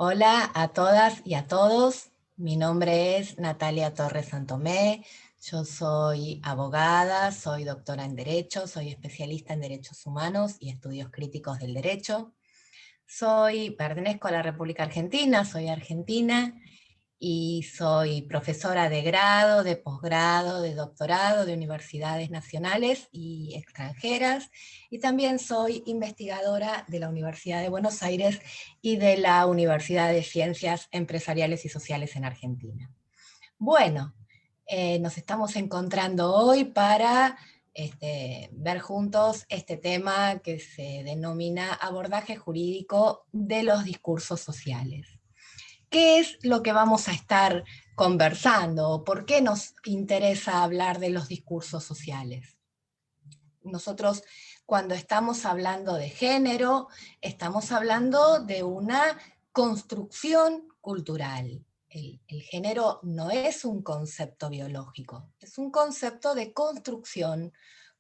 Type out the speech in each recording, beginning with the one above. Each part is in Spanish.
Hola a todas y a todos. Mi nombre es Natalia Torres Santomé. Yo soy abogada, soy doctora en Derecho, soy especialista en Derechos Humanos y Estudios Críticos del Derecho. Pertenezco a la República Argentina, soy argentina y soy profesora de grado, de posgrado, de doctorado de universidades nacionales y extranjeras, y también soy investigadora de la Universidad de Buenos Aires y de la Universidad de Ciencias Empresariales y Sociales en Argentina. Bueno, nos estamos encontrando hoy para ver juntos este tema que se denomina abordaje jurídico de los discursos sociales. ¿Qué es lo que vamos a estar conversando? ¿Por qué nos interesa hablar de los discursos sociales? Nosotros, cuando estamos hablando de género, estamos hablando de una construcción cultural. El género no es un concepto biológico, es un concepto de construcción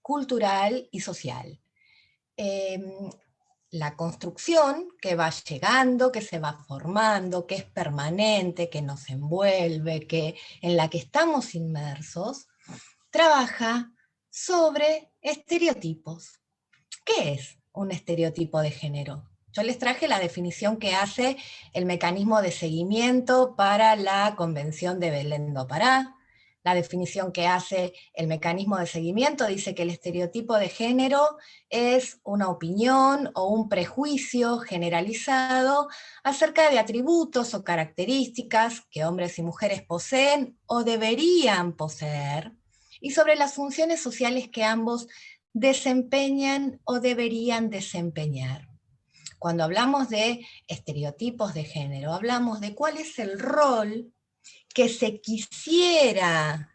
cultural y social. Eh, la construcción que va llegando, que se va formando, que es permanente, que nos envuelve, en la que estamos inmersos, trabaja sobre estereotipos. ¿Qué es un estereotipo de género? Yo les traje la definición que hace el mecanismo de seguimiento para la Convención de Belén do Pará. La definición que hace el mecanismo de seguimiento dice que el estereotipo de género es una opinión o un prejuicio generalizado acerca de atributos o características que hombres y mujeres poseen o deberían poseer, y sobre las funciones sociales que ambos desempeñan o deberían desempeñar. Cuando hablamos de estereotipos de género, hablamos de cuál es el rol que se quisiera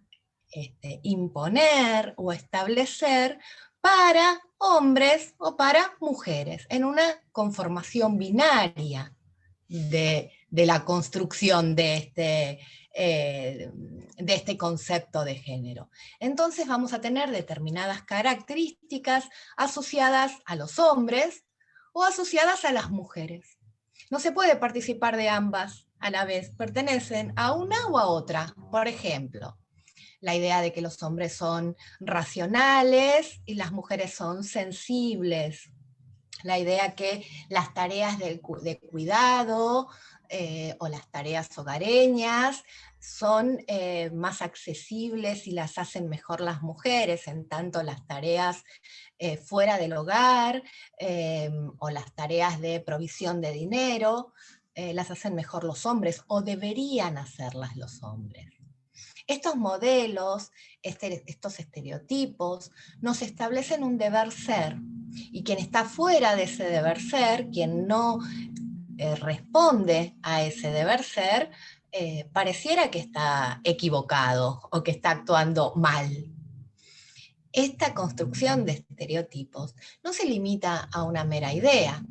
imponer o establecer para hombres o para mujeres, en una conformación binaria de la construcción de este concepto de género. Entonces vamos a tener determinadas características asociadas a los hombres o asociadas a las mujeres. No se puede participar de ambas a la vez, pertenecen a una o a otra. Por ejemplo, la idea de que los hombres son racionales y las mujeres son sensibles. La idea que las tareas de cuidado o las tareas hogareñas son más accesibles y las hacen mejor las mujeres, en tanto las tareas fuera del hogar o las tareas de provisión de dinero las hacen mejor los hombres o deberían hacerlas los hombres. Estos modelos, estos estereotipos, nos establecen un deber ser, y quien está fuera de ese deber ser, quien no responde a ese deber ser, pareciera que está equivocado o que está actuando mal. Esta construcción de estereotipos no se limita a una mera idea,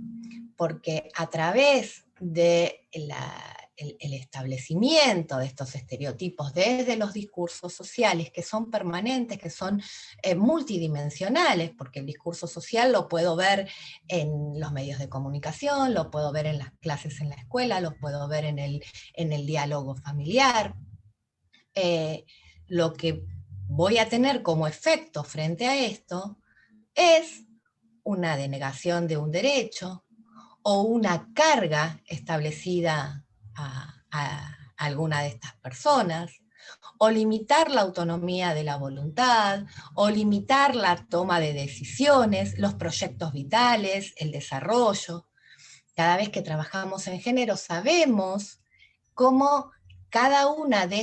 porque a través de el establecimiento de estos estereotipos desde los discursos sociales, que son permanentes, que son multidimensionales, porque el discurso social lo puedo ver en los medios de comunicación, lo puedo ver en las clases en la escuela, lo puedo ver en el diálogo familiar. Lo que voy a tener como efecto frente a esto es una denegación de un derecho, o una carga establecida a alguna de estas personas, o limitar la autonomía de la voluntad, o limitar la toma de decisiones, los proyectos vitales, el desarrollo. Cada vez que trabajamos en género sabemos cómo cada una de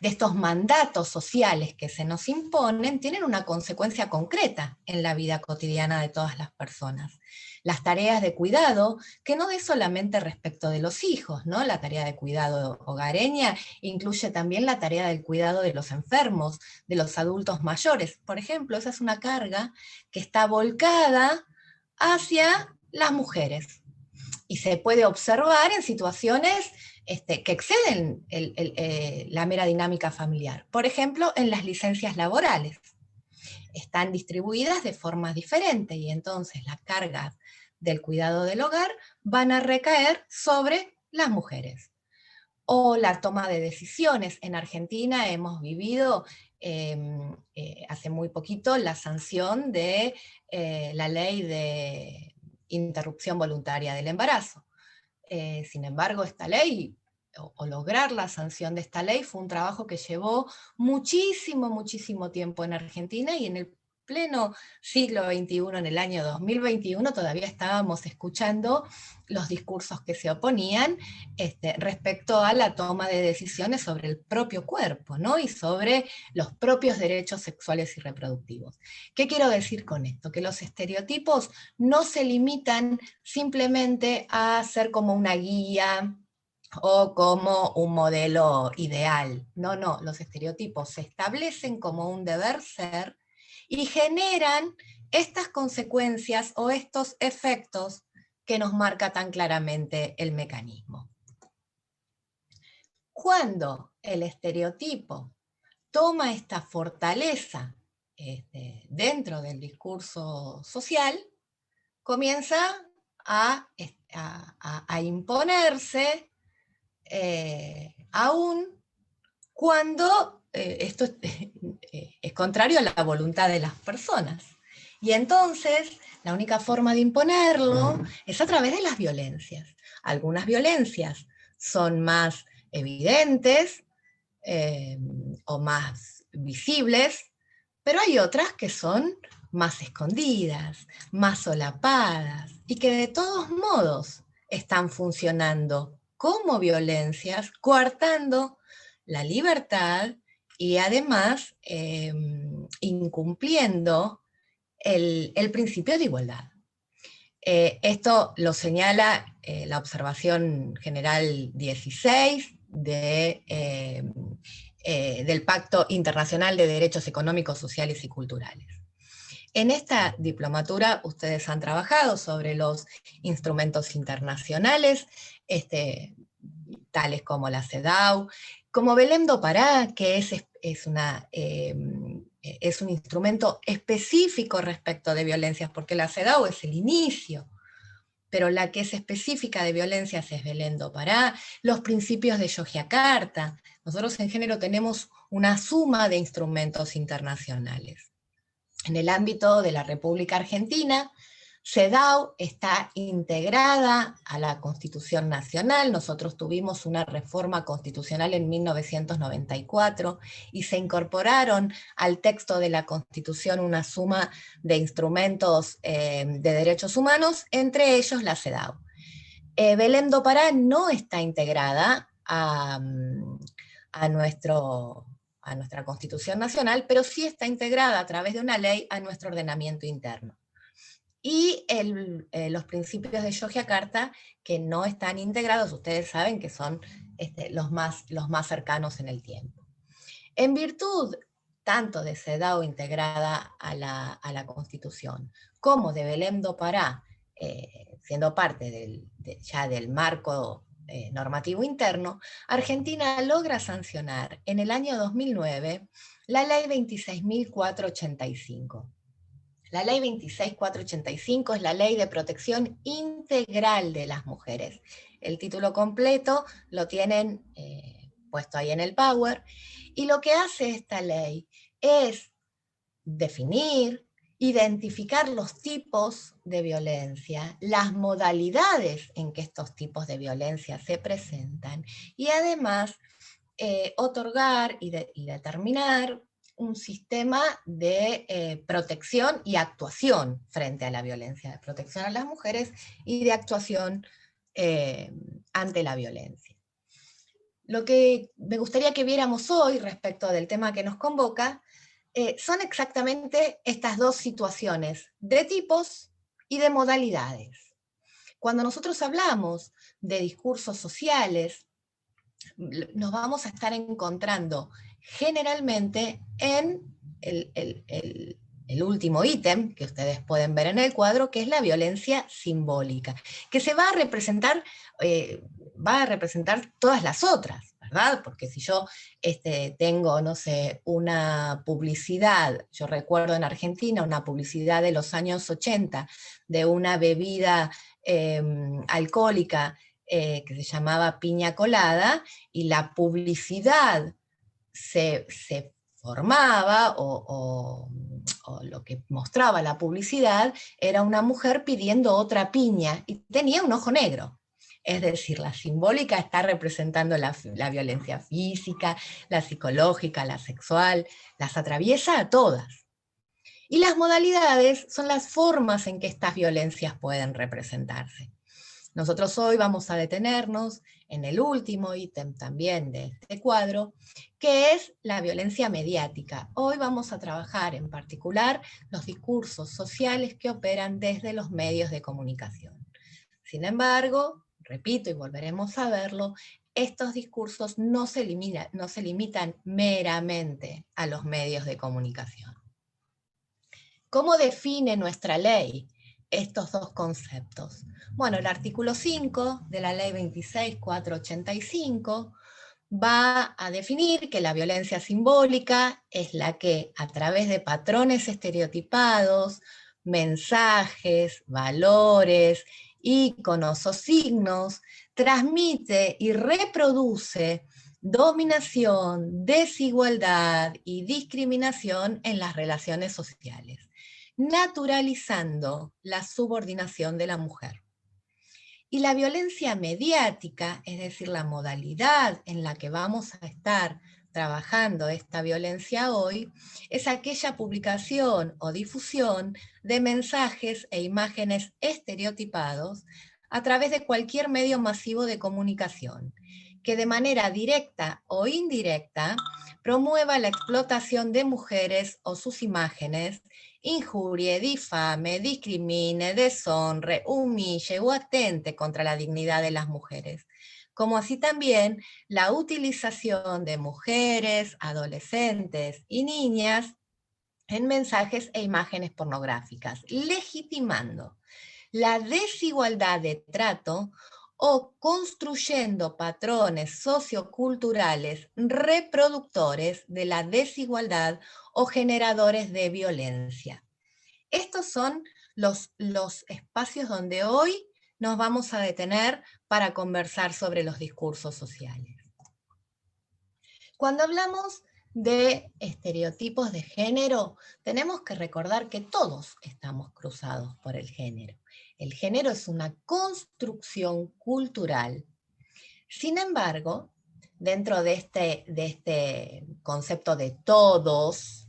estos mandatos sociales que se nos imponen tienen una consecuencia concreta en la vida cotidiana de todas las personas. Las tareas de cuidado, que no es solamente respecto de los hijos, ¿no? La tarea de cuidado hogareña incluye también la tarea del cuidado de los enfermos, de los adultos mayores. Por ejemplo, esa es una carga que está volcada hacia las mujeres. Y se puede observar en situaciones que exceden la mera dinámica familiar. Por ejemplo, en las licencias laborales. Están distribuidas de formas diferentes y entonces las cargas del cuidado del hogar van a recaer sobre las mujeres. O la toma de decisiones. En Argentina hemos vivido hace muy poquito la sanción de la ley de interrupción voluntaria del embarazo. Sin embargo, esta ley, o lograr la sanción de esta ley, fue un trabajo que llevó muchísimo, muchísimo tiempo en Argentina, y en el pleno siglo XXI, en el año 2021, todavía estábamos escuchando los discursos que se oponían respecto a la toma de decisiones sobre el propio cuerpo, ¿no? Y sobre los propios derechos sexuales y reproductivos. ¿Qué quiero decir con esto? Que los estereotipos no se limitan simplemente a ser como una guía o como un modelo ideal. No, no, los estereotipos se establecen como un deber ser y generan estas consecuencias o estos efectos que nos marca tan claramente el mecanismo. Cuando el estereotipo toma esta fortaleza dentro del discurso social, comienza a imponerse, aún cuando esto es contrario a la voluntad de las personas. Y entonces, la única forma de imponerlo es a través de las violencias. Algunas violencias son más evidentes o más visibles, pero hay otras que son más escondidas, más solapadas, y que de todos modos están funcionando como violencias, coartando la libertad y además incumpliendo el principio de igualdad. Esto lo señala la observación general 16 del Pacto Internacional de Derechos Económicos, Sociales y Culturales. En esta diplomatura ustedes han trabajado sobre los instrumentos internacionales, tales como la CEDAW, como Belém do Pará, que es un instrumento específico respecto de violencias, porque la CEDAW es el inicio, pero la que es específica de violencias es Belém do Pará, los principios de Yogyakarta. Nosotros en género tenemos una suma de instrumentos internacionales. En el ámbito de la República Argentina, CEDAW está integrada a la Constitución Nacional. Nosotros tuvimos una reforma constitucional en 1994 y se incorporaron al texto de la Constitución una suma de instrumentos de derechos humanos, entre ellos la CEDAW. Belém do Pará no está integrada a nuestra Constitución Nacional, pero sí está integrada a través de una ley a nuestro ordenamiento interno. Y los principios de Yogyakarta, que no están integrados, ustedes saben que son los más cercanos en el tiempo. En virtud tanto de CEDAW integrada a la Constitución, como de Belém do Pará, siendo parte ya del marco normativo interno, Argentina logra sancionar en el año 2009 la ley 26.485. La ley 26.485 es la Ley de Protección Integral de las Mujeres. El título completo lo tienen puesto ahí en el Power, y lo que hace esta ley es definir, identificar los tipos de violencia, las modalidades en que estos tipos de violencia se presentan, y además otorgar y determinar un sistema de protección y actuación frente a la violencia, de protección a las mujeres y de actuación ante la violencia. Lo que me gustaría que viéramos hoy respecto del tema que nos convoca son exactamente estas dos situaciones, de tipos y de modalidades. Cuando nosotros hablamos de discursos sociales, nos vamos a estar encontrando generalmente en el último ítem que ustedes pueden ver en el cuadro, que es la violencia simbólica, que se va a representar todas las otras, ¿verdad? Porque si yo tengo, no sé, una publicidad, yo recuerdo en Argentina una publicidad de los años 80 de una bebida alcohólica que se llamaba piña colada, y la publicidad se formaba, o lo que mostraba la publicidad, era una mujer pidiendo otra piña, y tenía un ojo negro. Es decir, la simbólica está representando la violencia física, la psicológica, la sexual, las atraviesa a todas. Y las modalidades son las formas en que estas violencias pueden representarse. Nosotros hoy vamos a detenernos en el último ítem también de este cuadro, que es la violencia mediática. Hoy vamos a trabajar en particular los discursos sociales que operan desde los medios de comunicación. Sin embargo, repito y volveremos a verlo, estos discursos no se limitan meramente a los medios de comunicación. ¿Cómo define nuestra ley estos dos conceptos? Bueno, el artículo 5 de la ley 26.485 va a definir que la violencia simbólica es la que, a través de patrones estereotipados, mensajes, valores, íconos o signos, transmite y reproduce dominación, desigualdad y discriminación en las relaciones sociales, naturalizando la subordinación de la mujer. Y la violencia mediática, es decir, la modalidad en la que vamos a estar trabajando esta violencia hoy, es aquella publicación o difusión de mensajes e imágenes estereotipados a través de cualquier medio masivo de comunicación, que de manera directa o indirecta promueva la explotación de mujeres o sus imágenes, injurie, difame, discrimine, deshonre, humille o atente contra la dignidad de las mujeres, como así también la utilización de mujeres, adolescentes y niñas en mensajes e imágenes pornográficas, legitimando la desigualdad de trato o construyendo patrones socioculturales reproductores de la desigualdad o generadores de violencia. Estos son los espacios donde hoy nos vamos a detener para conversar sobre los discursos sociales. Cuando hablamos de estereotipos de género, tenemos que recordar que todos estamos cruzados por el género. El género es una construcción cultural. Sin embargo, dentro de este concepto de todos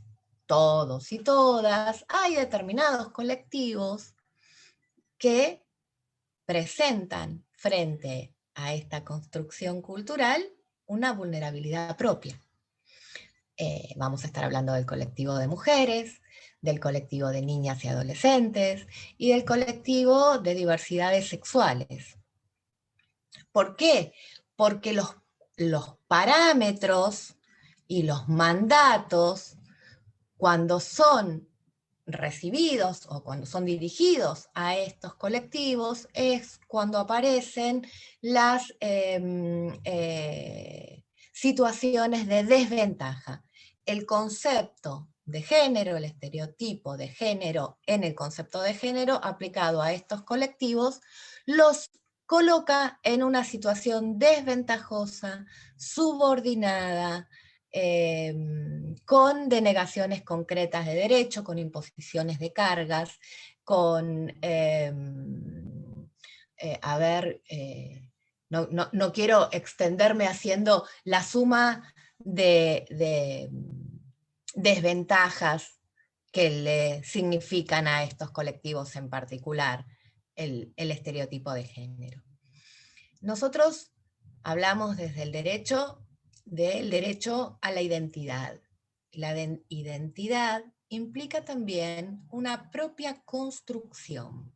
y todas, hay determinados colectivos que presentan frente a esta construcción cultural una vulnerabilidad propia. Vamos a estar hablando del colectivo de mujeres, del colectivo de niñas y adolescentes y del colectivo de diversidades sexuales. ¿Por qué? Porque los parámetros y los mandatos, cuando son recibidos o cuando son dirigidos a estos colectivos, es cuando aparecen las situaciones de desventaja. El concepto de género, el estereotipo de género en el concepto de género aplicado a estos colectivos, los coloca en una situación desventajosa, subordinada, con denegaciones concretas de derecho, con imposiciones de cargas, con, no quiero extenderme haciendo la suma de desventajas que le significan a estos colectivos en particular el estereotipo de género. Nosotros hablamos desde el derecho del derecho a la identidad. La identidad implica también una propia construcción.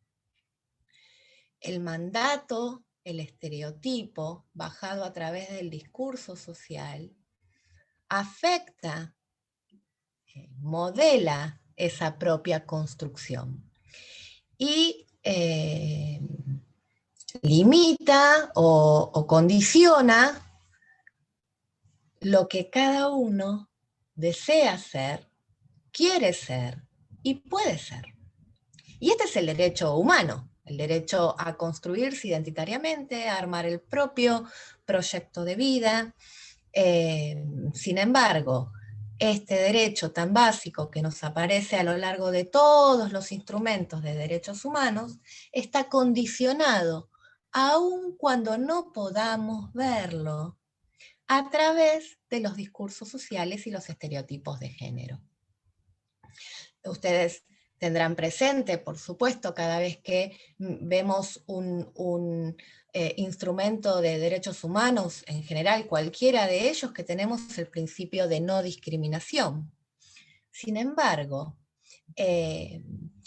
El mandato, el estereotipo, bajado a través del discurso social, afecta, modela esa propia construcción. Y limita o condiciona lo que cada uno desea ser, quiere ser y puede ser. Y este es el derecho humano, el derecho a construirse identitariamente, a armar el propio proyecto de vida. Sin embargo, este derecho tan básico que nos aparece a lo largo de todos los instrumentos de derechos humanos está condicionado, aun cuando no podamos verlo, a través de los discursos sociales y los estereotipos de género. Ustedes tendrán presente, por supuesto, cada vez que vemos un instrumento de derechos humanos, en general cualquiera de ellos, que tenemos el principio de no discriminación. Sin embargo,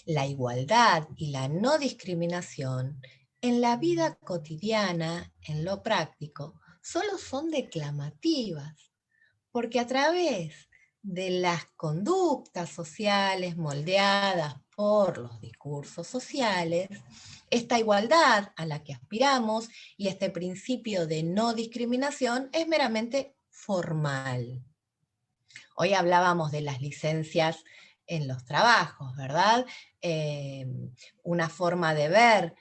la igualdad y la no discriminación en la vida cotidiana, en lo práctico, solo son declamativas, porque a través de las conductas sociales moldeadas por los discursos sociales, esta igualdad a la que aspiramos y este principio de no discriminación es meramente formal. Hoy hablábamos de las licencias en los trabajos, ¿verdad? Una forma de ver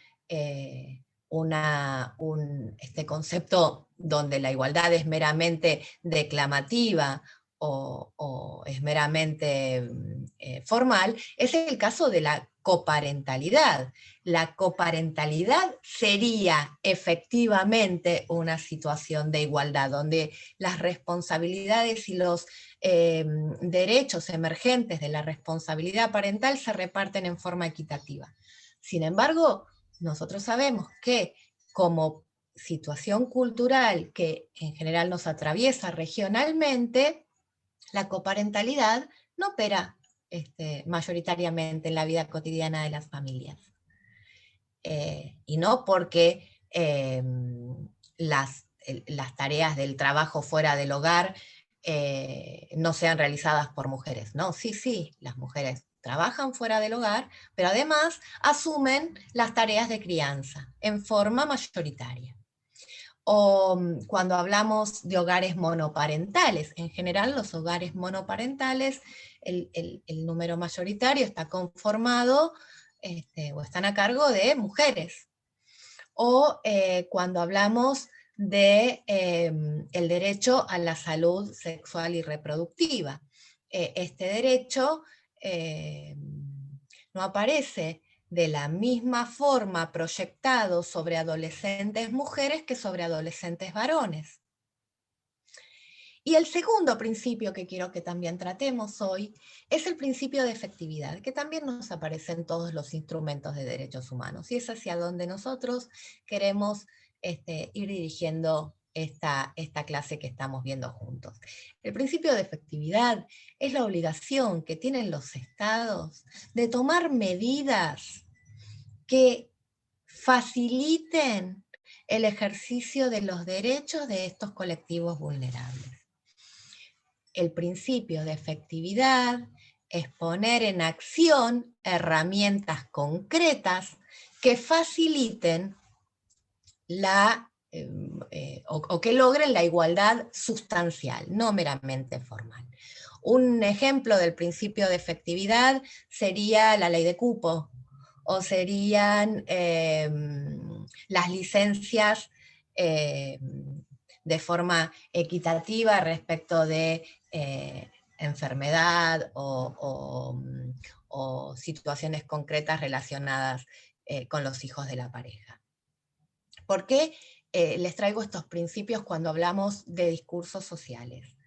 este concepto donde la igualdad es meramente declamativa o es meramente formal, es el caso de la coparentalidad. La coparentalidad sería efectivamente una situación de igualdad, donde las responsabilidades y los derechos emergentes de la responsabilidad parental se reparten en forma equitativa. Sin embargo, nosotros sabemos que como situación cultural que en general nos atraviesa regionalmente, la coparentalidad no opera mayoritariamente en la vida cotidiana de las familias. Y no porque las tareas del trabajo fuera del hogar no sean realizadas por mujeres, ¿no? Sí, las mujeres trabajan fuera del hogar, pero además asumen las tareas de crianza en forma mayoritaria. O cuando hablamos de hogares monoparentales, en general los hogares monoparentales, el número mayoritario está conformado o están a cargo de mujeres. O cuando hablamos de el derecho a la salud sexual y reproductiva. Este derecho no aparece de la misma forma proyectado sobre adolescentes mujeres que sobre adolescentes varones. Y el segundo principio que quiero que también tratemos hoy es el principio de efectividad, que también nos aparece en todos los instrumentos de derechos humanos, y es hacia donde nosotros queremos ir dirigiendo esta clase que estamos viendo juntos. El principio de efectividad es la obligación que tienen los estados de tomar medidas que faciliten el ejercicio de los derechos de estos colectivos vulnerables. El principio de efectividad es poner en acción herramientas concretas que faciliten o que logren la igualdad sustancial, no meramente formal. Un ejemplo del principio de efectividad sería la ley de cupo, o serían las licencias de forma equitativa respecto de enfermedad o situaciones concretas relacionadas con los hijos de la pareja. ¿Por qué les traigo estos principios cuando hablamos de discursos sociales?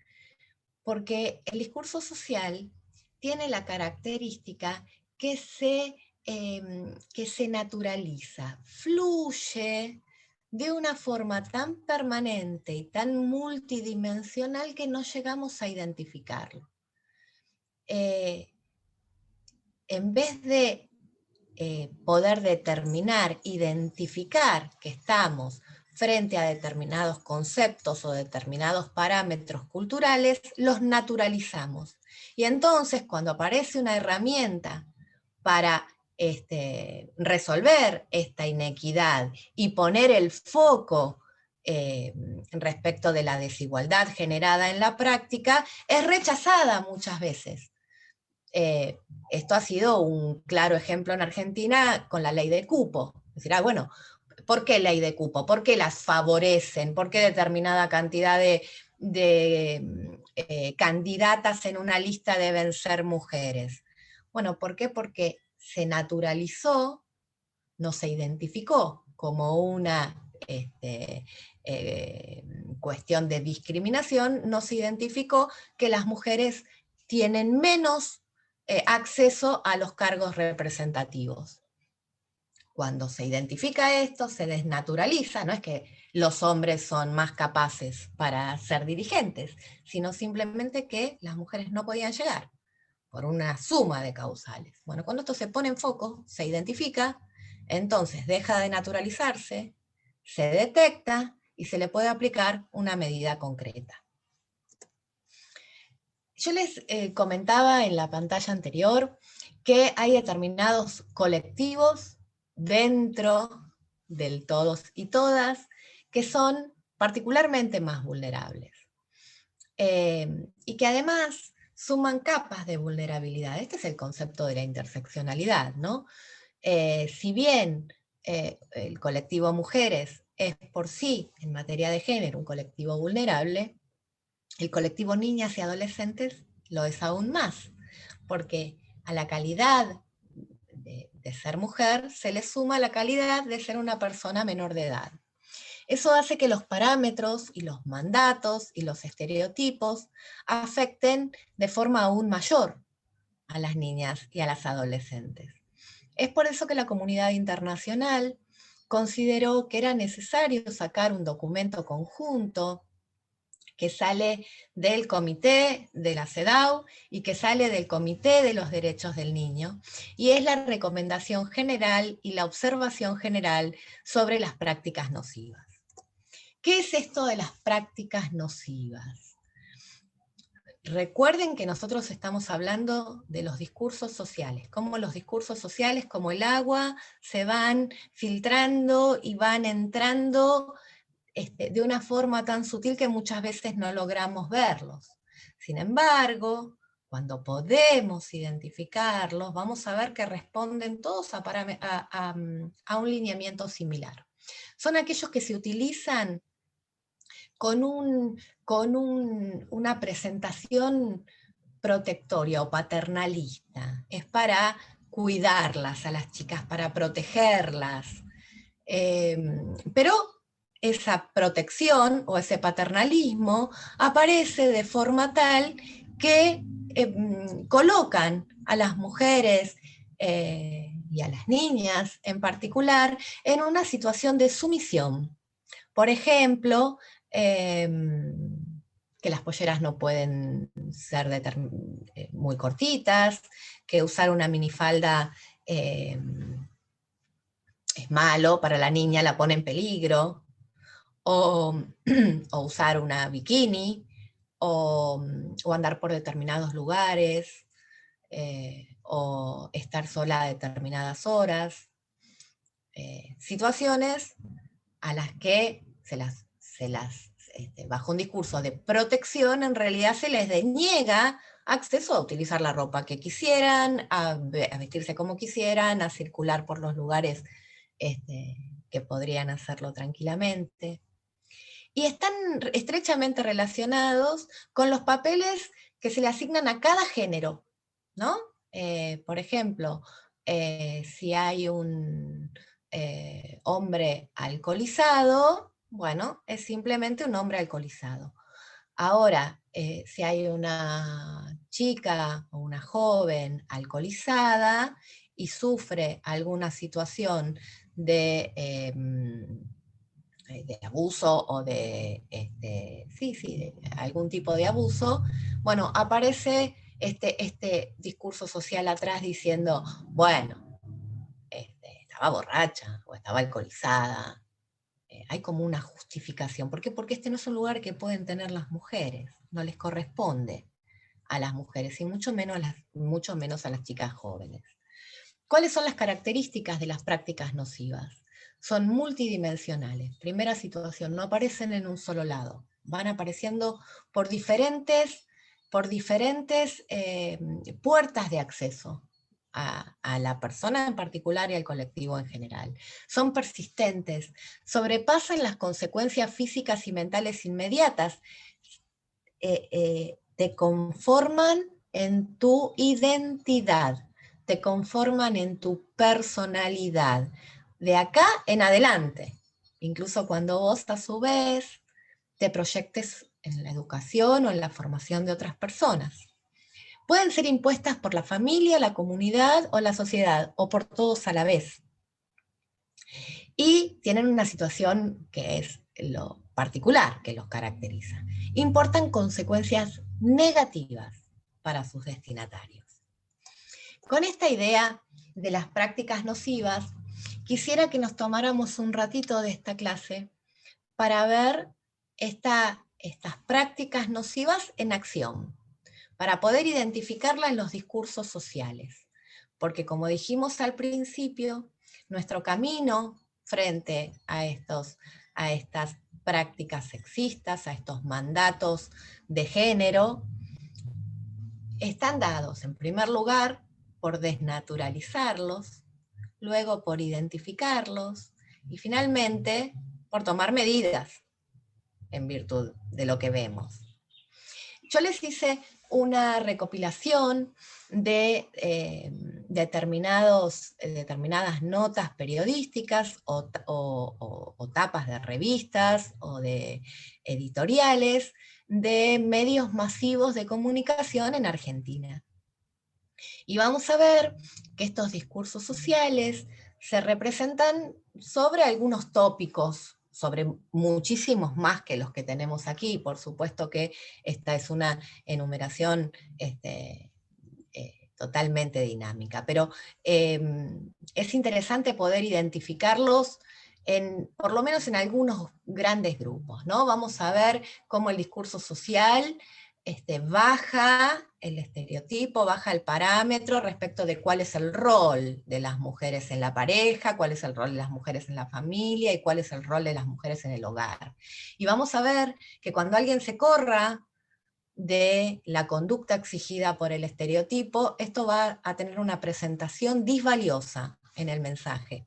Porque el discurso social tiene la característica que se naturaliza, fluye de una forma tan permanente y tan multidimensional que no llegamos a identificarlo. En vez de poder determinar, identificar que estamos frente a determinados conceptos o determinados parámetros culturales, los naturalizamos. Y entonces, cuando aparece una herramienta para resolver esta inequidad y poner el foco respecto de la desigualdad generada en la práctica, es rechazada muchas veces. Esto ha sido un claro ejemplo en Argentina con la ley de cupo. Es decir, bueno, ¿por qué ley de cupo? ¿Por qué las favorecen? ¿Por qué determinada cantidad de candidatas en una lista deben ser mujeres? Bueno, ¿por qué? Porque se naturalizó, no se identificó como una cuestión de discriminación, no se identificó que las mujeres tienen menos acceso a los cargos representativos. Cuando se identifica esto, se desnaturaliza, no es que los hombres son más capaces para ser dirigentes, sino simplemente que las mujeres no podían llegar por una suma de causales. Bueno, cuando esto se pone en foco, se identifica, entonces deja de naturalizarse, se detecta y se le puede aplicar una medida concreta. Yo les comentaba en la pantalla anterior que hay determinados colectivos dentro del todos y todas que son particularmente más vulnerables y que además suman capas de vulnerabilidad. Este es el concepto de la interseccionalidad, ¿no? Si bien el colectivo mujeres es por sí, en materia de género, un colectivo vulnerable, el colectivo niñas y adolescentes lo es aún más, porque a la calidad de ser mujer se le suma la calidad de ser una persona menor de edad. Eso hace que los parámetros y los mandatos y los estereotipos afecten de forma aún mayor a las niñas y a las adolescentes. Es por eso que la comunidad internacional consideró que era necesario sacar un documento conjunto que sale del Comité de la CEDAW y que sale del Comité de los Derechos del Niño, y es la recomendación general y la observación general sobre las prácticas nocivas. ¿Qué es esto de las prácticas nocivas? Recuerden que nosotros estamos hablando de los discursos sociales, cómo los discursos sociales, como el agua, se van filtrando y van entrando de una forma tan sutil que muchas veces no logramos verlos. Sin embargo, cuando podemos identificarlos, vamos a ver que responden todos a un lineamiento similar. Son aquellos que se utilizan con una presentación protectoria o paternalista. Es para cuidarlas a las chicas, para protegerlas. Pero esa protección o ese paternalismo aparece de forma tal que colocan a las mujeres y a las niñas en particular en una situación de sumisión. Por ejemplo, que las polleras no pueden ser muy cortitas, que usar una minifalda es malo para la niña, la pone en peligro, o, o usar una bikini, o andar por determinados lugares, o estar sola a determinadas horas. Situaciones a las que bajo un discurso de protección, en realidad se les deniega acceso a utilizar la ropa que quisieran, a vestirse como quisieran, a circular por los lugares que podrían hacerlo tranquilamente. Y están estrechamente relacionados con los papeles que se le asignan a cada género, ¿no? Por ejemplo, si hay un hombre alcoholizado, bueno, es simplemente un hombre alcoholizado. Ahora, si hay una chica o una joven alcoholizada y sufre alguna situación de abuso o de algún tipo de abuso, bueno, aparece este discurso social atrás diciendo, bueno, estaba borracha o estaba alcoholizada. Hay como una justificación. ¿Por qué? Porque este no es un lugar que pueden tener las mujeres, no les corresponde a las mujeres, y mucho menos a las chicas jóvenes. ¿Cuáles son las características de las prácticas nocivas? Son multidimensionales. Primera situación, no aparecen en un solo lado, van apareciendo por diferentes puertas de acceso a la persona en particular y al colectivo en general. Son persistentes, sobrepasan las consecuencias físicas y mentales inmediatas, te conforman en tu identidad, te conforman en tu personalidad, de acá en adelante, incluso cuando vos a su vez te proyectes en la educación o en la formación de otras personas. Pueden ser impuestas por la familia, la comunidad o la sociedad, o por todos a la vez. Y tienen una situación que es lo particular que los caracteriza. Importan consecuencias negativas para sus destinatarios. Con esta idea de las prácticas nocivas, quisiera que nos tomáramos un ratito de esta clase para ver estas prácticas nocivas en acción, para poder identificarlas en los discursos sociales. Porque como dijimos al principio, nuestro camino frente a estas prácticas sexistas, a estos mandatos de género, están dados, en primer lugar, por desnaturalizarlos, luego por identificarlos, y finalmente por tomar medidas en virtud de lo que vemos. Yo les hice una recopilación de determinadas notas periodísticas o tapas de revistas o de editoriales de medios masivos de comunicación en Argentina. Y vamos a ver que estos discursos sociales se representan sobre algunos tópicos, sobre muchísimos más que los que tenemos aquí. Por supuesto que esta es una enumeración totalmente dinámica, pero es interesante poder identificarlos por lo menos en algunos grandes grupos, ¿no? Vamos a ver cómo el discurso social baja el estereotipo, baja el parámetro respecto de cuál es el rol de las mujeres en la pareja, cuál es el rol de las mujeres en la familia y cuál es el rol de las mujeres en el hogar. Y vamos a ver que cuando alguien se corra de la conducta exigida por el estereotipo, esto va a tener una presentación disvaliosa en el mensaje.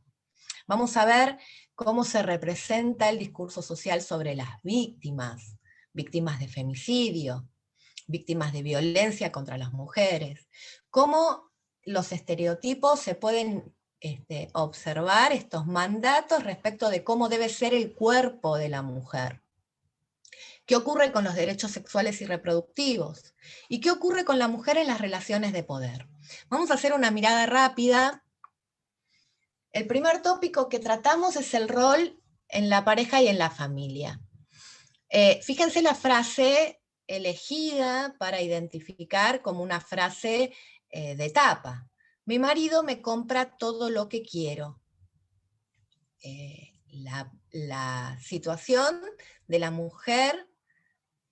Vamos a ver cómo se representa el discurso social sobre las víctimas, víctimas de femicidio, víctimas de violencia contra las mujeres, cómo los estereotipos se pueden observar, estos mandatos respecto de cómo debe ser el cuerpo de la mujer. ¿Qué ocurre con los derechos sexuales y reproductivos? ¿Y qué ocurre con la mujer en las relaciones de poder? Vamos a hacer una mirada rápida. El primer tópico que tratamos es el rol en la pareja y en la familia. Fíjense la frase elegida para identificar como una frase de tapa. Mi marido me compra todo lo que quiero. La situación de la mujer,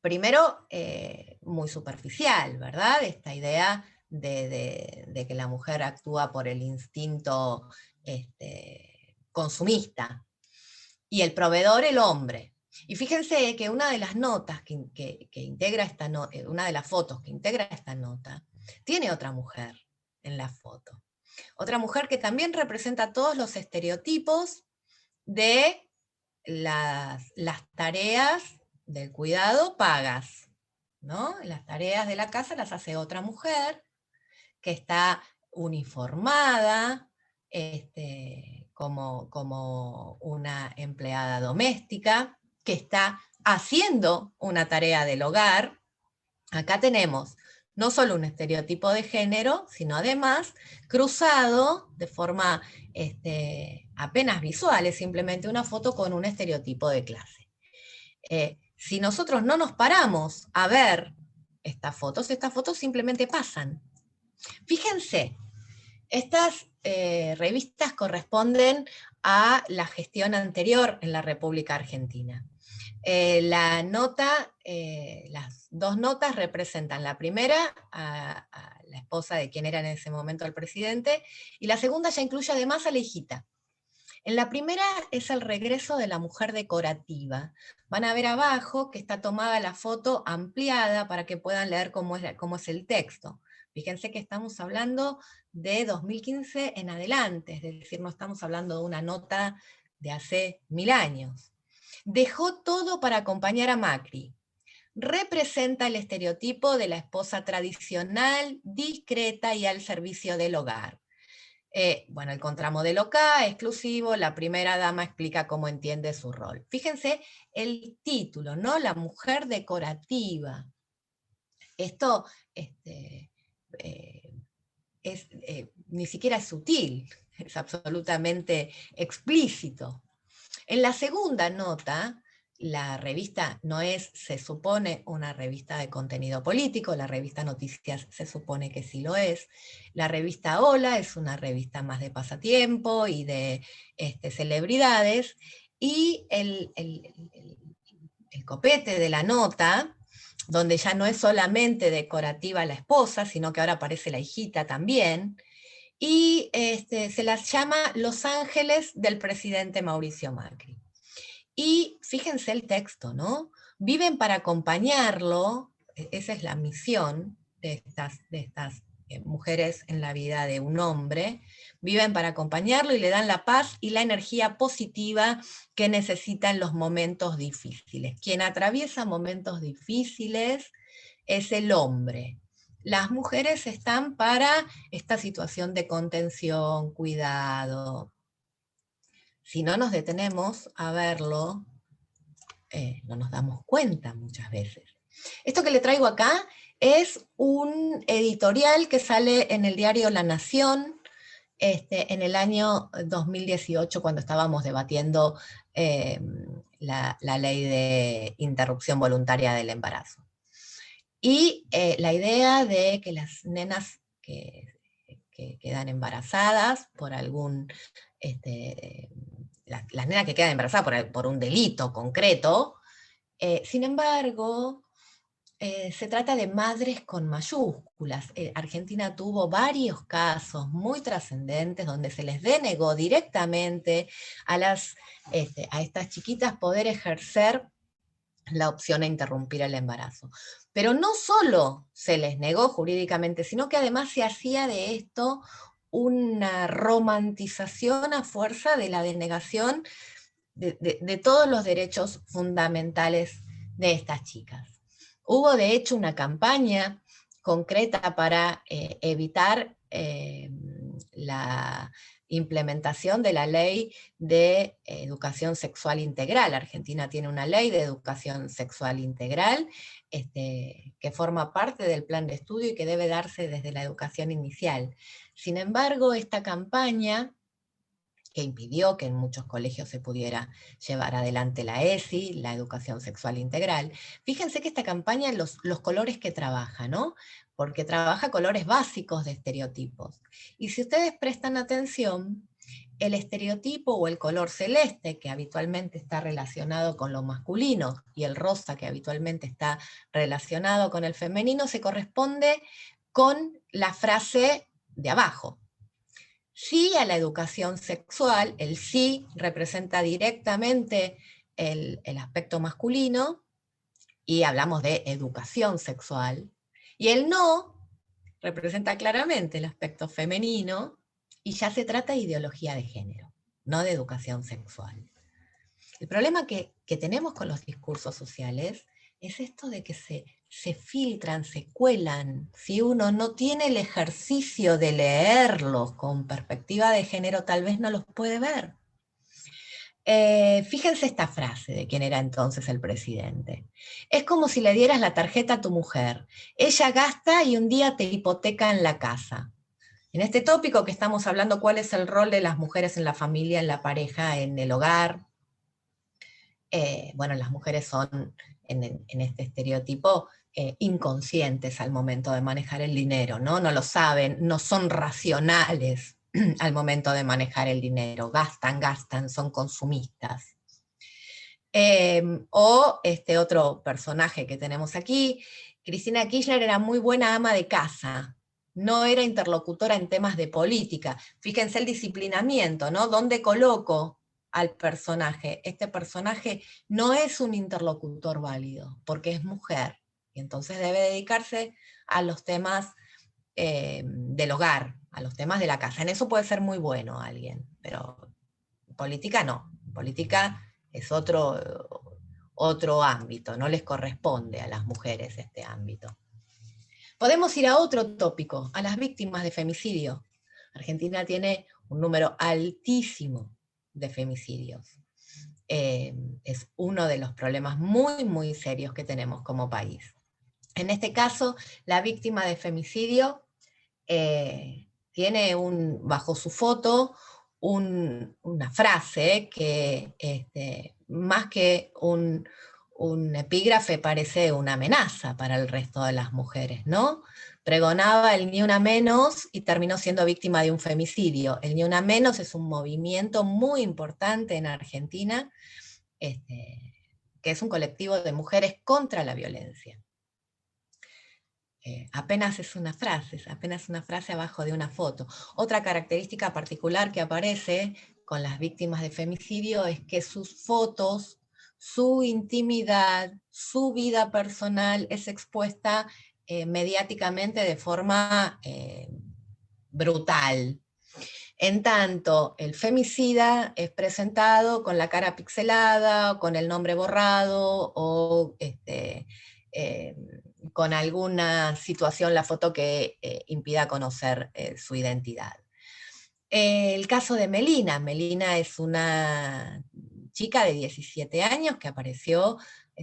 primero, muy superficial, ¿verdad? Esta idea de que la mujer actúa por el instinto consumista. Y el proveedor, el hombre. Y fíjense que una de las notas que integra esta nota, una de las fotos que integra esta nota, tiene otra mujer en la foto. Otra mujer que también representa todos los estereotipos de las tareas del cuidado pagas, ¿no? Las tareas de la casa las hace otra mujer que está uniformada, como una empleada doméstica, que está haciendo una tarea del hogar. Acá tenemos no solo un estereotipo de género, sino además cruzado de forma apenas visual, es simplemente una foto con un estereotipo de clase. Si nosotros no nos paramos a ver estas fotos simplemente pasan. Fíjense, estas revistas corresponden a la gestión anterior en la República Argentina. La nota, las dos notas representan la primera a la esposa de quien era en ese momento el presidente, y la segunda ya incluye además a la hijita. En la primera es el regreso de la mujer decorativa. Van a ver abajo que está tomada la foto ampliada para que puedan leer cómo es el texto. Fíjense que estamos hablando de 2015 en adelante, es decir, no estamos hablando de una nota de hace 1000 años. Dejó todo para acompañar a Macri. Representa el estereotipo de la esposa tradicional, discreta y al servicio del hogar. Bueno, el contramodelo K, exclusivo, la primera dama explica cómo entiende su rol. Fíjense el título, ¿no? La mujer decorativa. Esto ni siquiera es sutil, es absolutamente explícito. En la segunda nota, la revista no es, se supone, una revista de contenido político, la revista Noticias se supone que sí lo es. La revista Hola es una revista más de pasatiempo y de celebridades, y el copete de la nota, donde ya no es solamente decorativa la esposa, sino que ahora aparece la hijita también, y se las llama Los Ángeles del presidente Mauricio Macri. Y fíjense el texto, ¿no? Viven para acompañarlo, esa es la misión de estas mujeres en la vida de un hombre, viven para acompañarlo y le dan la paz y la energía positiva que necesita en los momentos difíciles. Quien atraviesa momentos difíciles es el hombre. Las mujeres están para esta situación de contención, cuidado. Si no nos detenemos a verlo, no nos damos cuenta muchas veces. Esto que le traigo acá es un editorial que sale en el diario La Nación en el año 2018, cuando estábamos debatiendo la ley de interrupción voluntaria del embarazo. Y la idea de que las nenas que quedan embarazadas por algún... las nenas que quedan embarazadas por un delito concreto, sin embargo, se trata de madres con mayúsculas. Argentina tuvo varios casos muy trascendentes donde se les denegó directamente a estas chiquitas poder ejercer la opción a interrumpir el embarazo. Pero no solo se les negó jurídicamente, sino que además se hacía de esto una romantización a fuerza de la denegación de todos los derechos fundamentales de estas chicas. Hubo de hecho una campaña concreta para evitar la implementación de la ley de educación sexual integral. Argentina tiene una ley de educación sexual integral que forma parte del plan de estudio y que debe darse desde la educación inicial. Sin embargo, esta campaña, que impidió que en muchos colegios se pudiera llevar adelante la ESI, la educación sexual integral. Fíjense que esta campaña, los colores que trabaja, ¿no? Porque trabaja colores básicos de estereotipos. Y si ustedes prestan atención, el estereotipo o el color celeste, que habitualmente está relacionado con lo masculino, y el rosa, que habitualmente está relacionado con el femenino, se corresponde con la frase de abajo. Sí a la educación sexual, el sí representa directamente el aspecto masculino, y hablamos de educación sexual, y el no representa claramente el aspecto femenino, y ya se trata de ideología de género, no de educación sexual. El problema que tenemos con los discursos sociales es esto de que se filtran, se cuelan. Si uno no tiene el ejercicio de leerlos con perspectiva de género, tal vez no los puede ver. Fíjense esta frase de quién era entonces el presidente. Es como si le dieras la tarjeta a tu mujer. Ella gasta y un día te hipoteca en la casa. En este tópico que estamos hablando, ¿cuál es el rol de las mujeres en la familia, en la pareja, en el hogar? Bueno, las mujeres son, en este estereotipo, inconscientes al momento de manejar el dinero, ¿no? No lo saben, no son racionales al momento de manejar el dinero, gastan, son consumistas. O este otro personaje que tenemos aquí, Cristina Kirchner era muy buena ama de casa, no era interlocutora en temas de política. Fíjense el disciplinamiento, ¿no? ¿Dónde coloco al personaje? Este personaje no es un interlocutor válido, porque es mujer, y entonces debe dedicarse a los temas del hogar, a los temas de la casa. En eso puede ser muy bueno alguien, pero política no. Política es otro ámbito, no les corresponde a las mujeres este ámbito. Podemos ir a otro tópico, a las víctimas de femicidio. Argentina tiene un número altísimo de femicidios. Es uno de los problemas muy, muy serios que tenemos como país. En este caso, la víctima de femicidio tiene bajo su foto una frase que más que un epígrafe parece una amenaza para el resto de las mujeres, ¿no? Pregonaba el Ni Una Menos y terminó siendo víctima de un femicidio. El Ni Una Menos es un movimiento muy importante en Argentina, que es un colectivo de mujeres contra la violencia. Apenas es una frase abajo de una foto. Otra característica particular que aparece con las víctimas de femicidio es que sus fotos, su intimidad, su vida personal es expuesta mediáticamente de forma brutal. En tanto, el femicida es presentado con la cara pixelada, con el nombre borrado, o con alguna situación, la foto que impida conocer su identidad. El caso de Melina. Melina es una chica de 17 años que apareció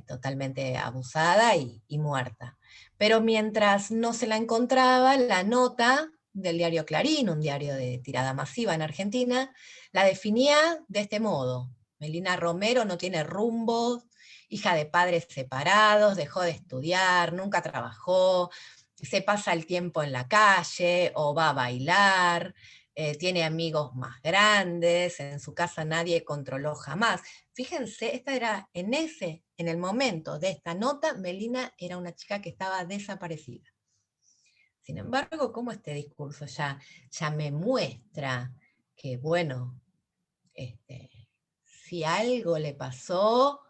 totalmente abusada y muerta. Pero mientras no se la encontraba, la nota del diario Clarín, un diario de tirada masiva en Argentina, la definía de este modo: Melina Romero no tiene rumbo, hija de padres separados, dejó de estudiar, nunca trabajó, se pasa el tiempo en la calle o va a bailar, tiene amigos más grandes, en su casa nadie controló jamás. Fíjense, en el momento de esta nota, Melina era una chica que estaba desaparecida. Sin embargo, como este discurso ya me muestra que, bueno, si algo le pasó,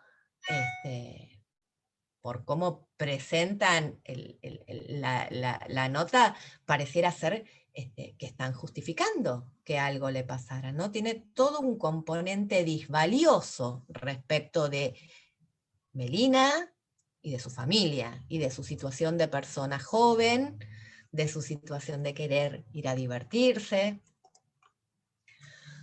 por cómo presentan la nota, pareciera ser que están justificando que algo le pasara, ¿no? Tiene todo un componente disvalioso respecto de Melina y de su familia, y de su situación de persona joven, de su situación de querer ir a divertirse.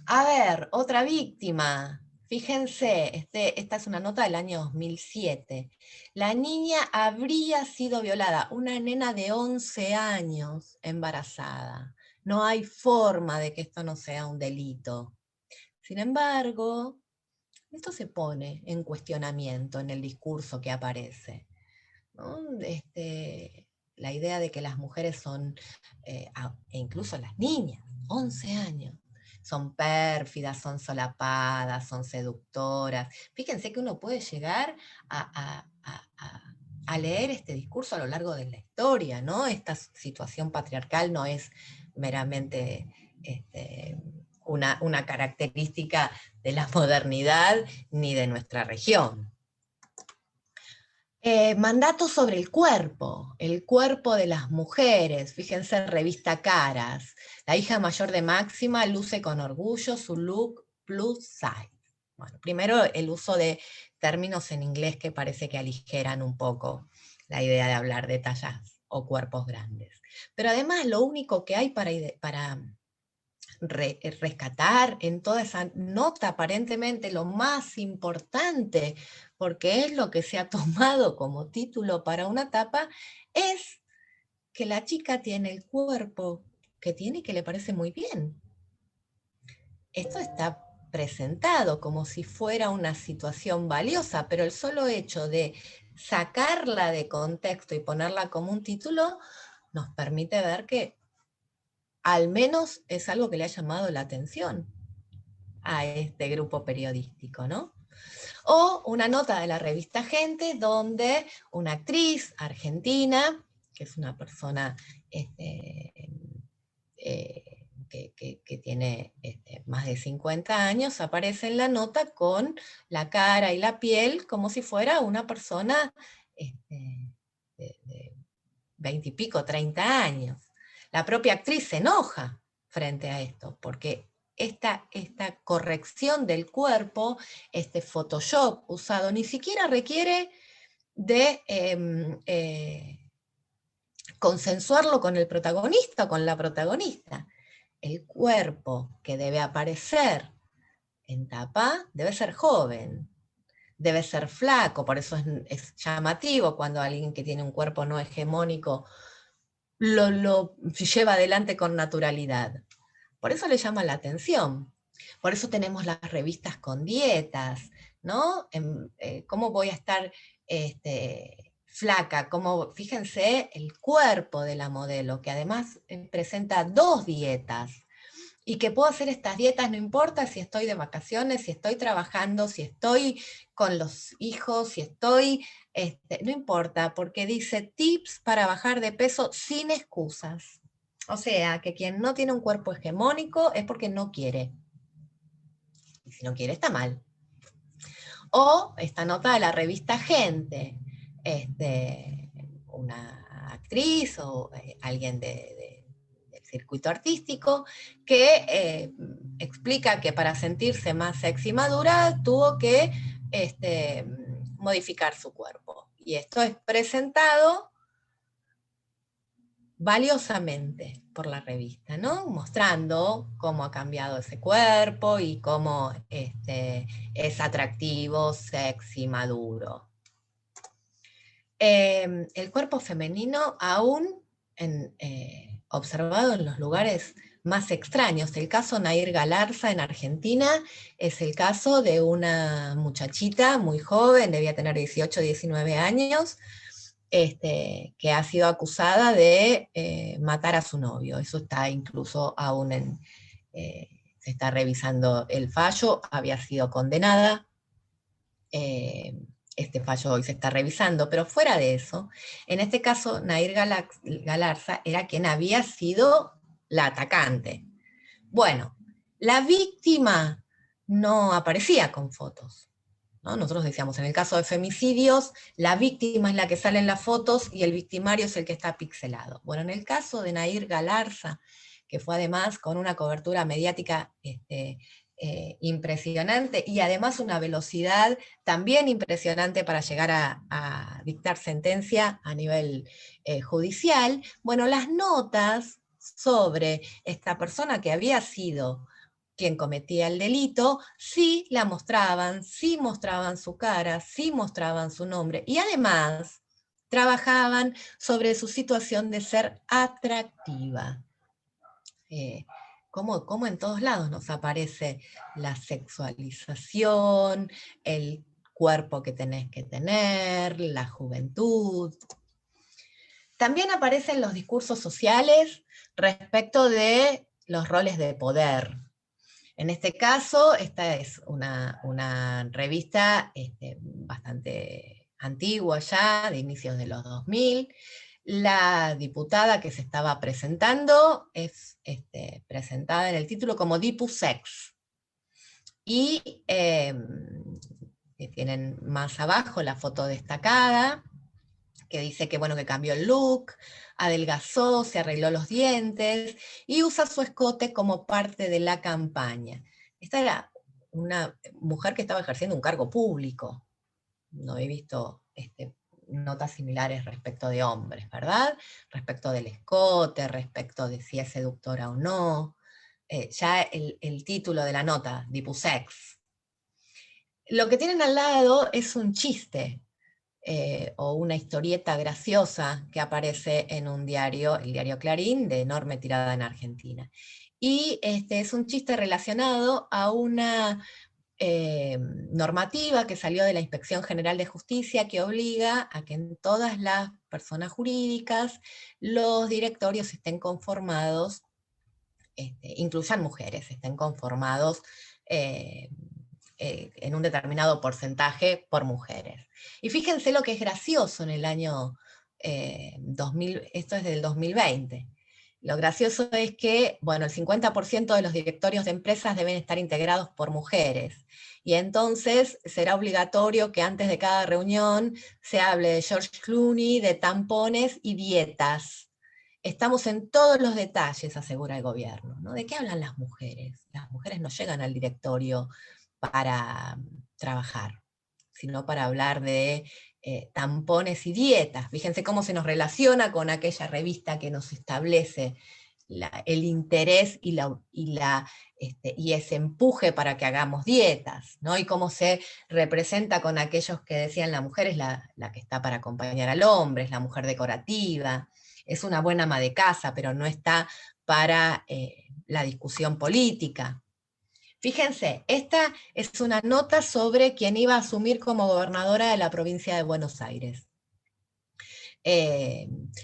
A ver, otra víctima. Fíjense, esta es una nota del año 2007. La niña habría sido violada, una nena de 11 años embarazada. No hay forma de que esto no sea un delito. Sin embargo, esto se pone en cuestionamiento en el discurso que aparece, ¿no? La idea de que las mujeres son, e incluso las niñas, 11 años, son pérfidas, son solapadas, son seductoras. Fíjense que uno puede llegar a leer este discurso a lo largo de la historia, ¿no? Esta situación patriarcal no es meramente una característica de la modernidad ni de nuestra región. Mandatos sobre el cuerpo de las mujeres. Fíjense en revista Caras. La hija mayor de Máxima luce con orgullo su look plus size. Bueno, primero el uso de términos en inglés que parece que aligeran un poco la idea de hablar de tallas o cuerpos grandes. Pero además lo único que hay para rescatar en toda esa nota, aparentemente lo más importante, porque es lo que se ha tomado como título para una tapa, es que la chica tiene el cuerpo que tiene y que le parece muy bien. Esto está presentado como si fuera una situación valiosa, pero el solo hecho de sacarla de contexto y ponerla como un título nos permite ver que al menos es algo que le ha llamado la atención a este grupo periodístico, ¿no? O una nota de la revista Gente donde una actriz argentina, que es una persona que tiene más de 50 años, aparece en la nota con la cara y la piel como si fuera una persona de 20 y pico, 30 años. La propia actriz se enoja frente a esto, porque esta corrección del cuerpo, este Photoshop usado, ni siquiera requiere de consensuarlo con el protagonista o con la protagonista. El cuerpo que debe aparecer en tapa debe ser joven, debe ser flaco, por eso es llamativo cuando alguien que tiene un cuerpo no hegemónico lo lleva adelante con naturalidad. Por eso le llama la atención. Por eso tenemos las revistas con dietas, ¿no? ¿Cómo voy a estar flaca? Fíjense el cuerpo de la modelo, que además presenta 2 dietas, y que puedo hacer estas dietas no importa si estoy de vacaciones, si estoy trabajando, si estoy con los hijos, si estoy, no importa, porque dice tips para bajar de peso sin excusas. O sea, que quien no tiene un cuerpo hegemónico es porque no quiere. Y si no quiere, está mal. O esta nota de la revista Gente, una actriz o alguien del circuito artístico que explica que para sentirse más sexy y madura tuvo que modificar su cuerpo. Y esto es presentado valiosamente por la revista, ¿no? Mostrando cómo ha cambiado ese cuerpo y cómo es atractivo, sexy, maduro. El cuerpo femenino aún observado en los lugares más extraños. El caso Nair Galarza en Argentina es el caso de una muchachita muy joven, debía tener 18, 19 años, que ha sido acusada de matar a su novio. Eso está incluso aún se está revisando el fallo, había sido condenada. Este fallo hoy se está revisando, pero fuera de eso, en este caso Nair Galarza era quien había sido la atacante. Bueno, la víctima no aparecía con fotos, ¿no? Nosotros decíamos, en el caso de femicidios, la víctima es la que sale en las fotos y el victimario es el que está pixelado. Bueno, en el caso de Nair Galarza, que fue además con una cobertura mediática impresionante y además una velocidad también impresionante para llegar a dictar sentencia a nivel judicial, bueno, las notas sobre esta persona que había sido quien cometía el delito, sí la mostraban, sí mostraban su cara, sí mostraban su nombre, y además trabajaban sobre su situación de ser atractiva. Como en todos lados nos aparece la sexualización, el cuerpo que tenés que tener, la juventud. También aparecen los discursos sociales respecto de los roles de poder. En este caso, esta es una revista bastante antigua ya, de inicios de los 2000. La diputada que se estaba presentando es presentada en el título como Dipu Sex. Y tienen más abajo la foto destacada, que dice que, bueno, que cambió el look, adelgazó, se arregló los dientes y usa su escote como parte de la campaña. Esta era una mujer que estaba ejerciendo un cargo público. No he visto notas similares respecto de hombres, ¿verdad? Respecto del escote, respecto de si es seductora o no. Ya el título de la nota, Dipusex. Lo que tienen al lado es un chiste, o una historieta graciosa que aparece en un diario, el diario Clarín, de enorme tirada en Argentina. Y es un chiste relacionado a una normativa que salió de la Inspección General de Justicia que obliga a que en todas las personas jurídicas los directorios estén conformados, incluyan mujeres, estén conformados en un determinado porcentaje por mujeres. Y fíjense lo que es gracioso en el año 2000, esto es del 2020. Lo gracioso es que, bueno, el 50% de los directorios de empresas deben estar integrados por mujeres. Y entonces será obligatorio que antes de cada reunión se hable de George Clooney, de tampones y dietas. Estamos en todos los detalles, asegura el gobierno, ¿no? ¿De qué hablan las mujeres? Las mujeres no llegan al directorio para trabajar, sino para hablar de tampones y dietas. Fíjense cómo se nos relaciona con aquella revista que nos establece el interés y ese empuje para que hagamos dietas, ¿no? Y cómo se representa con aquellos que decían la mujer es la que está para acompañar al hombre, es la mujer decorativa, es una buena ama de casa, pero no está para la discusión política. Fíjense, esta es una nota sobre quien iba a asumir como gobernadora de la provincia de Buenos Aires.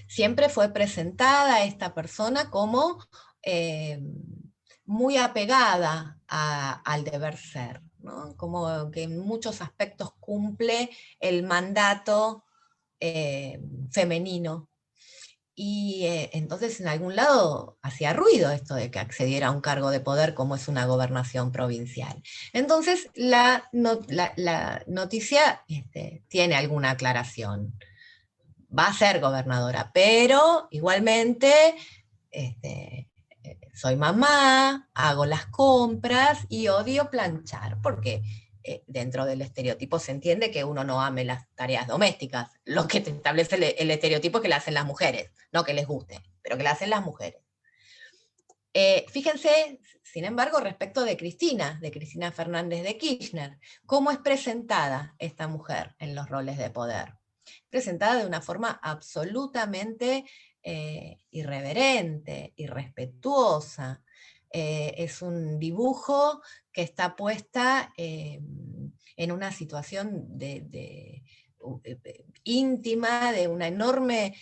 Siempre fue presentada esta persona como muy apegada al deber ser, ¿no? Como que en muchos aspectos cumple el mandato femenino. Y entonces en algún lado hacía ruido esto de que accediera a un cargo de poder como es una gobernación provincial. Entonces la noticia tiene alguna aclaración. Va a ser gobernadora, pero igualmente soy mamá, hago las compras y odio planchar, porque dentro del estereotipo se entiende que uno no ame las tareas domésticas. Lo que te establece el estereotipo es que la hacen las mujeres, no que les guste, pero que la hacen las mujeres. Fíjense, sin embargo, respecto de Cristina Fernández de Kirchner, cómo es presentada esta mujer en los roles de poder. Presentada de una forma absolutamente irreverente, irrespetuosa. Es un dibujo que está puesta en una situación íntima, de una enorme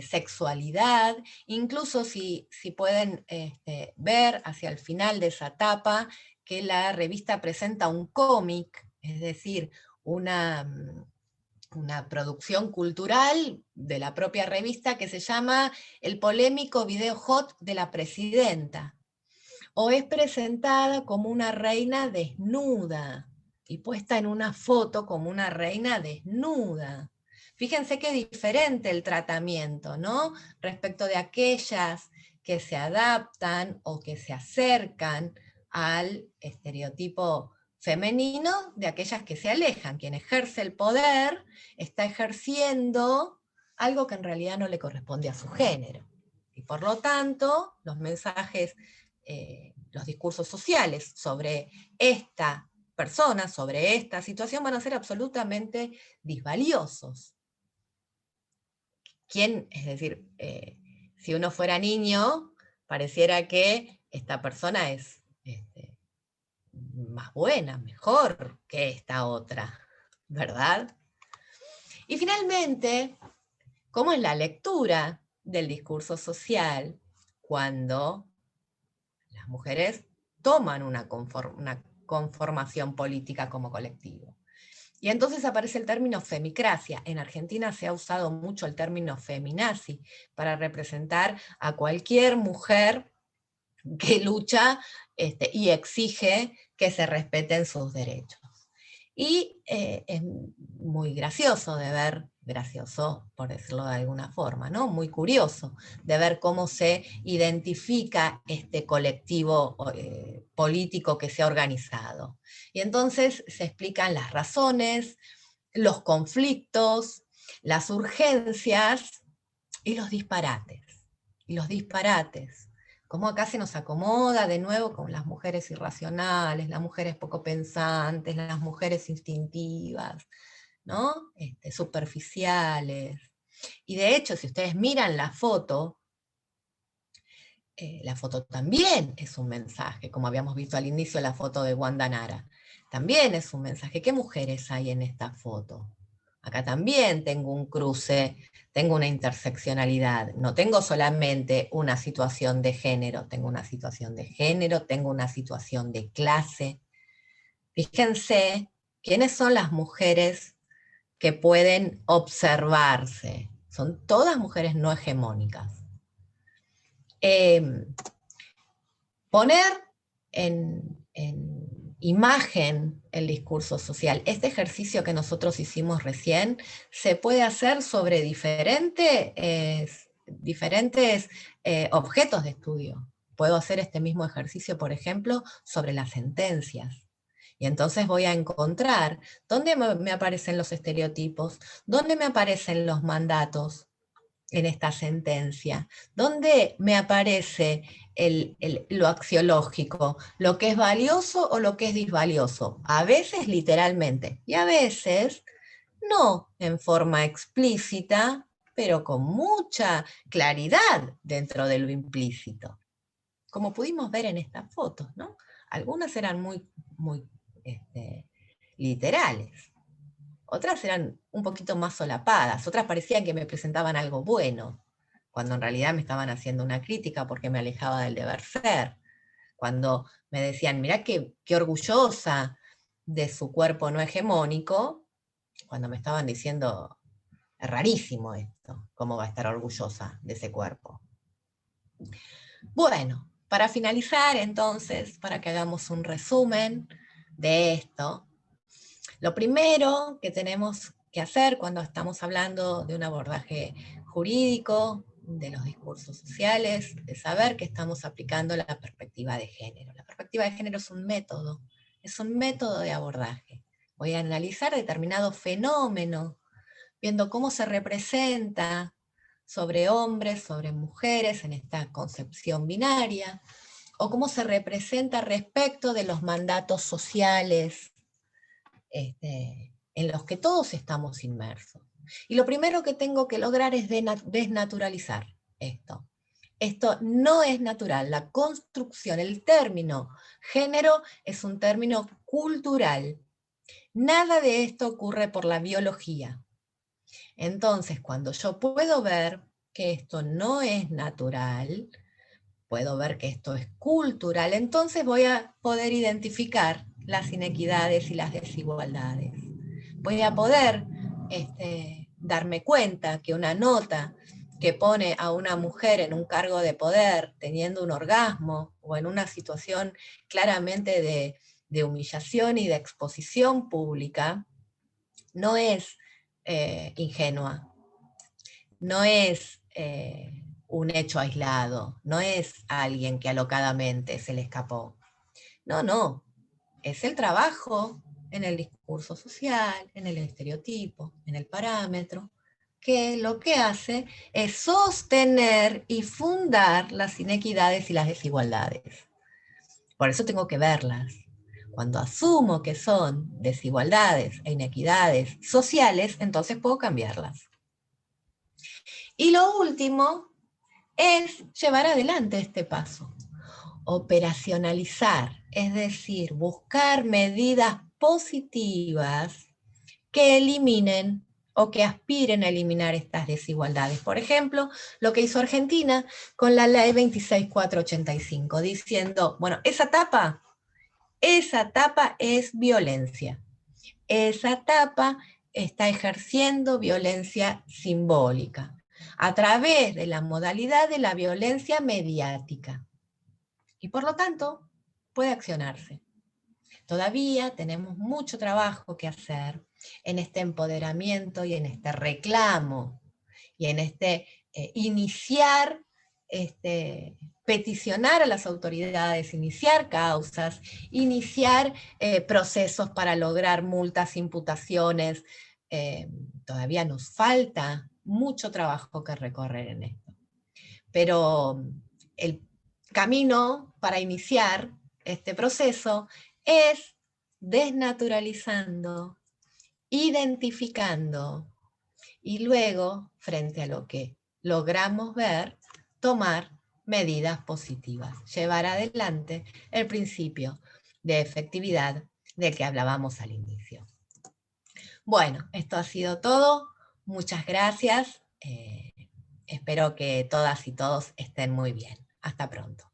sexualidad, incluso si pueden ver hacia el final de esa tapa que la revista presenta un cómic, es decir, una producción cultural de la propia revista que se llama El polémico video hot de la presidenta, o es presentada como una reina desnuda y puesta en una foto como una reina desnuda. Fíjense qué diferente el tratamiento, ¿no? Respecto de aquellas que se adaptan o que se acercan al estereotipo femenino, de aquellas que se alejan. Quien ejerce el poder está ejerciendo algo que en realidad no le corresponde a su género. Y por lo tanto, los mensajes, los discursos sociales sobre esta persona, sobre esta situación, van a ser absolutamente disvaliosos. ¿Quién? Es decir, si uno fuera niño, pareciera que esta persona es más buena, mejor que esta otra, ¿verdad? Y finalmente, ¿cómo es la lectura del discurso social cuando las mujeres toman una conformación política como colectivo? Y entonces aparece el término femicracia. En Argentina se ha usado mucho el término feminazi para representar a cualquier mujer que lucha y exige que se respeten sus derechos. Y es muy gracioso de ver, gracioso por decirlo de alguna forma, ¿no? Muy curioso de ver cómo se identifica este colectivo político que se ha organizado. Y entonces se explican las razones, los conflictos, las urgencias y los disparates. Y los disparates. Cómo acá se nos acomoda de nuevo con las mujeres irracionales, las mujeres poco pensantes, las mujeres instintivas, ¿no? Superficiales. Y de hecho, si ustedes miran la foto también es un mensaje, como habíamos visto al inicio la foto de Wanda Nara. También es un mensaje. ¿Qué mujeres hay en esta foto? Acá también tengo un cruce, tengo una interseccionalidad. No tengo solamente una situación de género, tengo una situación de género, tengo una situación de clase, Fíjense quiénes son las mujeres que pueden observarse. Son todas mujeres no hegemónicas. Poner en imagen el discurso social. Este ejercicio que nosotros hicimos recién se puede hacer sobre diferentes objetos de estudio. Puedo hacer este mismo ejercicio, por ejemplo, sobre las sentencias. Y entonces voy a encontrar dónde me aparecen los estereotipos, dónde me aparecen los mandatos en esta sentencia, dónde me aparece lo axiológico, lo que es valioso o lo que es disvalioso, a veces literalmente y a veces no en forma explícita, pero con mucha claridad dentro de lo implícito. Como pudimos ver en estas fotos, ¿no? Algunas eran muy literales, otras eran un poquito más solapadas, otras parecían que me presentaban algo bueno, cuando en realidad me estaban haciendo una crítica porque me alejaba del deber ser. Cuando me decían, mirá qué orgullosa de su cuerpo no hegemónico, cuando me estaban diciendo, es rarísimo esto, ¿cómo va a estar orgullosa de ese cuerpo? Bueno, para finalizar entonces, para que hagamos un resumen de esto, lo primero que tenemos que hacer cuando estamos hablando de un abordaje jurídico, de los discursos sociales, es saber que estamos aplicando la perspectiva de género. La perspectiva de género es un método de abordaje. Voy a analizar determinado fenómeno, viendo cómo se representa sobre hombres, sobre mujeres, en esta concepción binaria, o cómo se representa respecto de los mandatos sociales, en los que todos estamos inmersos. Y lo primero que tengo que lograr es desnaturalizar esto. Esto no es natural. La construcción, el término género es un término cultural. Nada de esto ocurre por la biología. Entonces, cuando yo puedo ver que esto no es natural, puedo ver que esto es cultural, entonces voy a poder identificar las inequidades y las desigualdades. Voy a poder darme cuenta que una nota que pone a una mujer en un cargo de poder teniendo un orgasmo o en una situación claramente de humillación y de exposición pública, no es ingenua, no es un hecho aislado, no es alguien que alocadamente se le escapó. No, es el trabajo en el discurso social, en el estereotipo, en el parámetro, que lo que hace es sostener y fundar las inequidades y las desigualdades. Por eso tengo que verlas. Cuando asumo que son desigualdades e inequidades sociales, entonces puedo cambiarlas. Y lo último es llevar adelante este paso. Operacionalizar, es decir, buscar medidas positivas que eliminen o que aspiren a eliminar estas desigualdades. Por ejemplo, lo que hizo Argentina con la ley 26485, diciendo, bueno, esa etapa es violencia. Esa etapa está ejerciendo violencia simbólica a través de la modalidad de la violencia mediática. Y por lo tanto, puede accionarse. Todavía tenemos mucho trabajo que hacer en este empoderamiento y en este reclamo y en iniciar, peticionar a las autoridades, iniciar causas, iniciar procesos para lograr multas, imputaciones. Todavía nos falta mucho trabajo que recorrer en esto. Pero el camino para iniciar este proceso es desnaturalizando, identificando y luego, frente a lo que logramos ver, tomar medidas positivas, llevar adelante el principio de efectividad del que hablábamos al inicio. Bueno, esto ha sido todo. Muchas gracias. Espero que todas y todos estén muy bien. Hasta pronto.